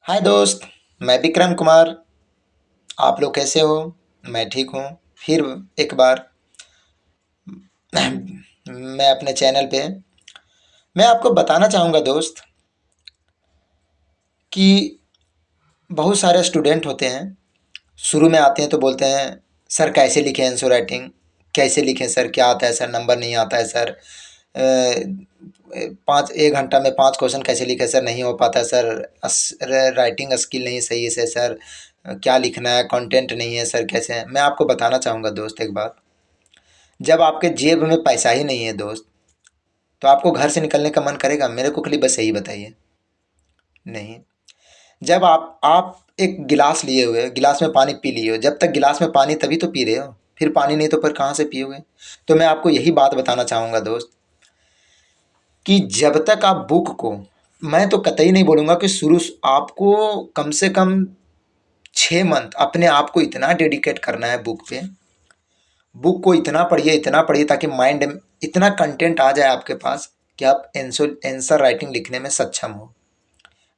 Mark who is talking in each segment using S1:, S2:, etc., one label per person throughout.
S1: हाय दोस्त। मैं विक्रम कुमार। आप लोग कैसे हो? मैं ठीक हूँ। फिर एक बार मैं अपने चैनल पे मैं आपको बताना चाहूँगा दोस्त कि बहुत सारे स्टूडेंट होते हैं। शुरू में आते हैं तो बोलते हैं सर कैसे लिखें आंसर राइटिंग, कैसे लिखें सर, क्या आता है सर, नंबर नहीं आता है सर। पाँच एक घंटा में 5 क्वेश्चन कैसे लिखे सर, नहीं हो पाता है सर। राइटिंग स्किल नहीं सही से सर। क्या लिखना है, कंटेंट नहीं है सर, कैसे? मैं आपको बताना चाहूँगा दोस्त एक बात। जब आपके जेब में पैसा ही नहीं है दोस्त, तो आपको घर से निकलने का मन करेगा? मेरे को खाली बस यही बताइए। नहीं। जब आप एक गिलास लिए हुए हो, गिलास में पानी पी लिए हो, जब तक गिलास में पानी तभी तो पी रहे हो। फिर पानी नहीं तो फिर कहाँ से पियोगे? तो मैं आपको यही बात बताना चाहूँगा दोस्त कि जब तक आप बुक को, मैं तो कतई नहीं बोलूँगा कि शुरू आपको कम से कम 6 मंथ अपने आप को इतना डेडिकेट करना है बुक पे। बुक को इतना पढ़िए ताकि माइंड में इतना कंटेंट आ जाए आपके पास कि आप आंसर आंसर राइटिंग लिखने में सक्षम हो।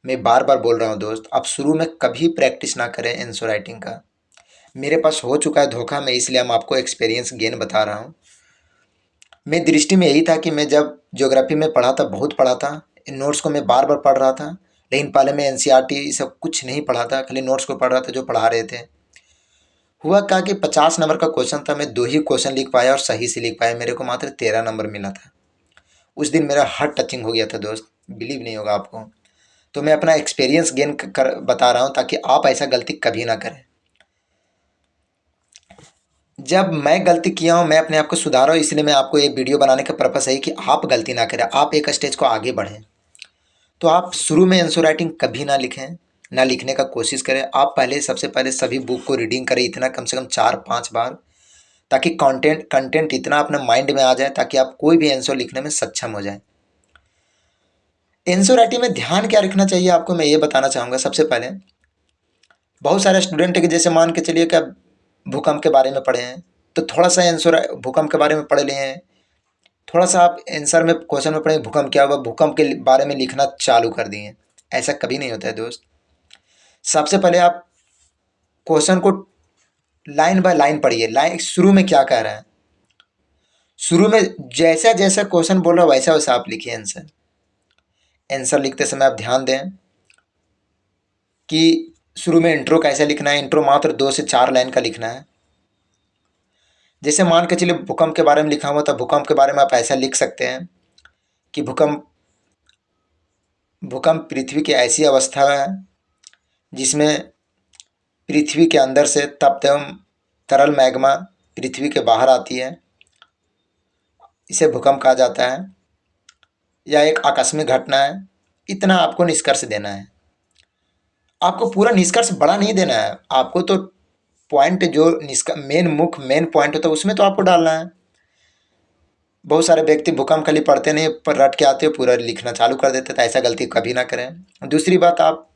S1: मैं बार बार बोल रहा हूँ दोस्त, आप शुरू में कभी प्रैक्टिस ना करें आंसर राइटिंग का। मेरे पास हो चुका है धोखा, मैं इसलिए हम आपको एक्सपीरियंस गेन बता रहा हूँ। मेरी दृष्टि में यही था कि मैं जब ज्योग्राफी में पढ़ा था, बहुत पढ़ा था। इन नोट्स को मैं बार बार पढ़ रहा था। लेकिन पहले मैं एनसीईआरटी सब कुछ नहीं पढ़ा था, खाली नोट्स को पढ़ रहा था जो पढ़ा रहे थे। हुआ क्या कि 50 नंबर का क्वेश्चन था, मैं 2 ही क्वेश्चन लिख पाया और सही से लिख पाया, मेरे को मात्र 13 नंबर मिला था। उस दिन मेरा हार्ट टचिंग हो गया था दोस्त, बिलीव नहीं होगा आपको। तो मैं अपना एक्सपीरियंस गेन कर बता रहा हूँ ताकि आप ऐसा गलती कभी ना करें। जब मैं गलती किया हूँ, मैं अपने आप को सुधारा हूँ, इसलिए मैं आपको ये वीडियो बनाने का पर्पस है कि आप गलती ना करें, आप एक स्टेज को आगे बढ़ें। तो आप शुरू में आंसर राइटिंग कभी ना लिखें, ना लिखने का कोशिश करें। आप पहले सबसे पहले सभी बुक को रीडिंग करें, इतना कम से कम 4-5 बार, ताकि कंटेंट कंटेंट इतना अपने माइंड में आ जाए ताकि आप कोई भी आंसर लिखने में सक्षम हो जाए। आंसर राइटिंग में ध्यान क्या रखना चाहिए आपको, मैं ये बताना चाहूँगा। सबसे पहले बहुत सारे स्टूडेंट है कि जैसे मान के चलिए कि भूकंप के बारे में पढ़े हैं, तो थोड़ा सा आंसर भूकंप के बारे में पढ़ लिए हैं, थोड़ा सा आप आंसर में क्वेश्चन में पढ़े भूकंप क्या हुआ, भूकंप के बारे में लिखना चालू कर दिए। ऐसा कभी नहीं होता है दोस्त। सबसे पहले आप क्वेश्चन को लाइन बाय लाइन पढ़िए, लाइन शुरू में क्या कह रहा है, शुरू में जैसा जैसा क्वेश्चन बोल रहा है वैसा वैसा आप लिखिए आंसर। आंसर लिखते समय आप ध्यान दें कि शुरू में इंट्रो कैसे लिखना है। इंट्रो मात्र 2 से 4 लाइन का लिखना है। जैसे मान के चलिए भूकंप के बारे में लिखा हुआ, तो भूकंप के बारे में आप ऐसा लिख सकते हैं कि भूकंप भूकंप पृथ्वी की ऐसी अवस्था है जिसमें पृथ्वी के अंदर से तप्त एवं तरल मैग्मा पृथ्वी के बाहर आती है, इसे भूकंप कहा जाता है। यह एक आकस्मिक घटना है। इतना आपको निष्कर्ष देना है। आपको पूरा निष्कर्ष बड़ा नहीं देना है, आपको तो पॉइंट जो मेन पॉइंट होता है उसमें तो आपको डालना है। बहुत सारे व्यक्ति भूकंप खाली पढ़ते नहीं पर रट के आते हो पूरा लिखना चालू कर देते, तो ऐसा गलती कभी ना करें। दूसरी बात, आप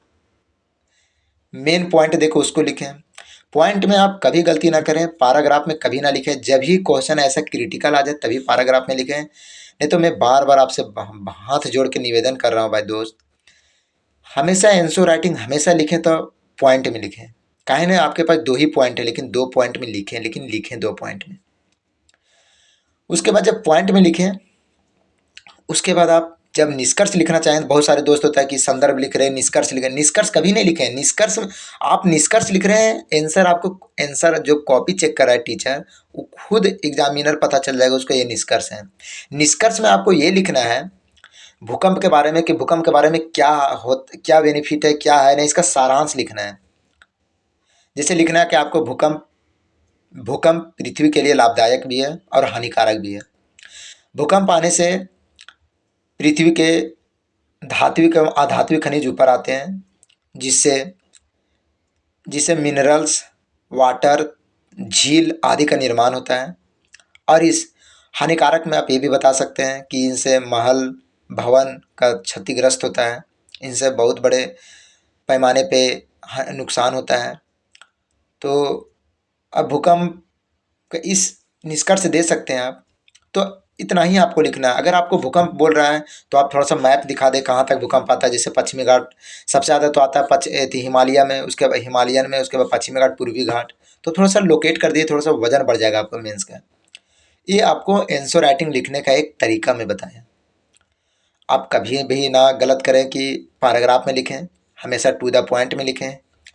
S1: मेन पॉइंट देखो उसको लिखें। पॉइंट में आप कभी गलती ना करें, पैराग्राफ में कभी ना लिखें। जब ही क्वेश्चन ऐसा क्रिटिकल आ जाए तभी पैराग्राफ में लिखें। नहीं तो मैं बार बार आपसे हाथ जोड़ के निवेदन कर रहा हूँ भाई दोस्त, हमेशा आंसर राइटिंग हमेशा लिखें तो पॉइंट में लिखें। काहे ना, आपके पास 2 ही पॉइंट है लेकिन 2 पॉइंट में लिखें, लेकिन लिखें 2 पॉइंट में। उसके बाद जब पॉइंट में लिखें, उसके बाद आप जब निष्कर्ष लिखना चाहें, तो बहुत सारे दोस्त होता है कि संदर्भ लिख रहे हैं, निष्कर्ष लिख रहे हैं। निष्कर्ष कभी नहीं लिखें। निष्कर्ष आप निष्कर्ष लिख रहे हैं, आंसर आपको आंसर जो कॉपी चेक कर रहा है टीचर, वो खुद एग्जामिनर पता चल जाएगा उसको ये निष्कर्ष है। निष्कर्ष में आपको ये लिखना है भूकंप के बारे में कि भूकंप के बारे में क्या बेनिफिट है, क्या है नहीं, इसका सारांश लिखना है। जैसे लिखना है कि आपको भूकंप भूकंप पृथ्वी के लिए लाभदायक भी है और हानिकारक भी है। भूकंप आने से पृथ्वी के धात्विक एवं अधात्विक खनिज ऊपर आते हैं, जिससे जिससे मिनरल्स, वाटर, झील आदि का निर्माण होता है। और इस हानिकारक में आप ये भी बता सकते हैं कि इनसे महल भवन का क्षतिग्रस्त होता है, इनसे बहुत बड़े पैमाने पे नुकसान होता है। तो अब भूकंप का इस निष्कर्ष दे सकते हैं आप। तो इतना ही आपको लिखना है। अगर आपको भूकंप बोल रहा है तो आप थोड़ा सा मैप दिखा दें कहाँ तक भूकंप आता है। जैसे पश्चिमी घाट सबसे ज़्यादा तो आता है हिमालय में, उसके बाद हिमालयन में, उसके बाद पश्चिमी घाट, पूर्वी घाट। तो थोड़ा सा लोकेट कर दिए, थोड़ा सा वजन बढ़ जाएगा आपको मेंस का। ये आपको आंसर राइटिंग लिखने का एक तरीका मैं बताया। आप कभी भी ना गलत करें कि पैराग्राफ में लिखें, हमेशा टू द पॉइंट में लिखें।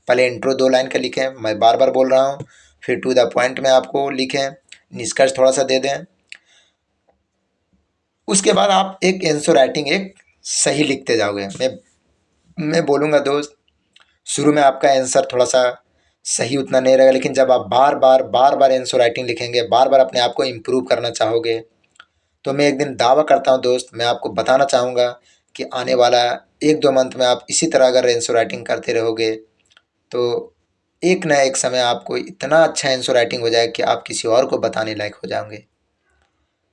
S1: पहले इंट्रो 2 लाइन का लिखें, मैं बार बार बोल रहा हूँ, फिर टू द पॉइंट में आपको लिखें, निष्कर्ष थोड़ा सा दे दें। उसके बाद आप एक आंसर राइटिंग एक सही लिखते जाओगे। मैं बोलूँगा दोस्त, शुरू में आपका आंसर थोड़ा सा सही उतना नहीं रहेगा, लेकिन जब आप बार बार आंसर राइटिंग लिखेंगे, बार बार अपने आप को इम्प्रूव करना चाहोगे, तो मैं एक दिन दावा करता हूँ दोस्त, मैं आपको बताना चाहूँगा कि आने वाला 1-2 मंथ में आप इसी तरह अगर आंसर राइटिंग करते रहोगे, तो एक ना एक समय आपको इतना अच्छा आंसर राइटिंग हो जाएगा कि आप किसी और को बताने लायक हो जाओगे।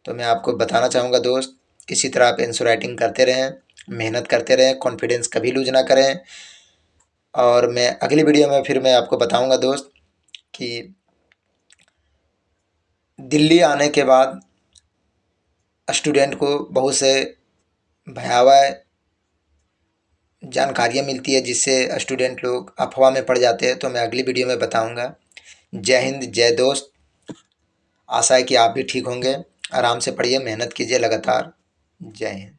S1: तो मैं आपको बताना चाहूँगा दोस्त, इसी तरह आप आंसर राइटिंग करते रहें, मेहनत करते रहें, कॉन्फिडेंस कभी लूज ना करें। और मैं अगली वीडियो में फिर मैं आपको बताऊँगा दोस्त कि दिल्ली आने के बाद स्टूडेंट को बहुत से भयावह जानकारियाँ मिलती है, जिससे स्टूडेंट लोग अफ़वाह में पड़ जाते हैं। तो मैं अगली वीडियो में बताऊँगा। जय हिंद, जय दोस्त। आशा है कि आप भी ठीक होंगे। आराम से पढ़िए, मेहनत कीजिए लगातार। जय हिंद।